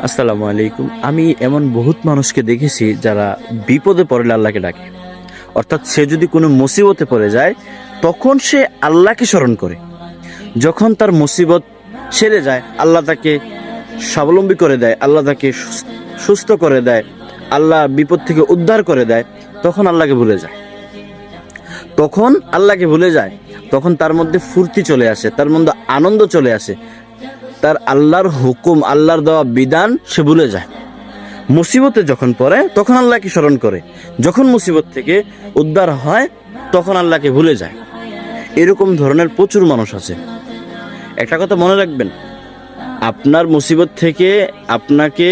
আসসালামু আলাইকুম। আমি এমন বহুত মানুষকে দেখেছি যারা বিপদে পড়লে আল্লাহকে ডাকে, অর্থাৎ সে যদি কোনো মুসিবতে পড়ে যায় তখন সে আল্লাহকে স্মরণ করে। যখন তার মুসিবত সেরে যায় আল্লাহ তাকে স্বাবলম্বী করে দেয়, আল্লাহ তাকে সুস্থ করে দেয়, আল্লাহ বিপদ থেকে উদ্ধার করে দেয়, তখন আল্লাহকে ভুলে যায়। তখন তার মধ্যে ফুর্তি চলে আসে, তার মধ্যে আনন্দ চলে আসে, তার আল্লাহর হুকুম, আল্লাহর দেওয়া বিধান সে ভুলে যায়। মুসিবতে যখন পড়ে তখন আল্লাহকে স্মরণ করে, যখন মুসিবত থেকে উদ্ধার হয় তখন আল্লাহকে ভুলে যায়। এরকম ধরনের প্রচুর মানুষ আছে। একটা কথা মনে রাখবেন, আপনার মুসিবত থেকে আপনাকে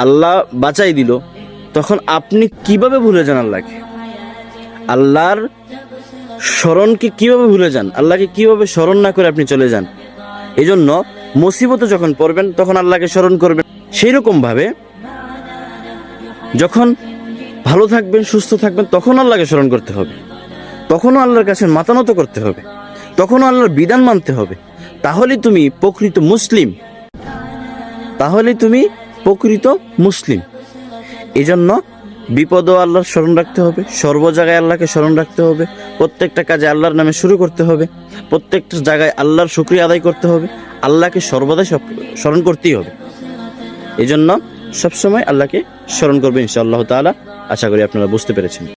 আল্লাহ বাঁচাই দিল, তখন আপনি কিভাবে ভুলে যান আল্লাহকে? আল্লাহর স্মরণকে কিভাবে ভুলে যান? আল্লাহকে কিভাবে স্মরণ না করে আপনি চলে যান? এই জন্য মুসিবতে যখন পড়বেন তখন আল্লাহকে স্মরণ করবেন। সেই রকম ভাবে যখন ভালো থাকবেন, সুস্থ থাকবেন, তখন আল্লাহকে স্মরণ করতে হবে, তখনও আল্লাহর কাছে মাথা নত করতে হবে, তখনও আল্লাহর বিধান মানতে হবে। তাহলে তুমি প্রকৃত মুসলিম। এই জন্য বিপদও আল্লাহর স্মরণ রাখতে হবে, সর্ব জায়গায় আল্লাহকে স্মরণ রাখতে হবে, প্রত্যেকটা কাজে আল্লাহর নামে শুরু করতে হবে, প্রত্যেকটা জায়গায় আল্লাহর শুকরিয়া আদায় করতে হবে, আল্লাহকে সর্বদাই স্মরণ করতেই হবে। এই জন্য সবসময় আল্লাহকে স্মরণ করবে ইনশাআল্লাহ তাআলা। আশা করি আপনারা বুঝতে পেরেছেন।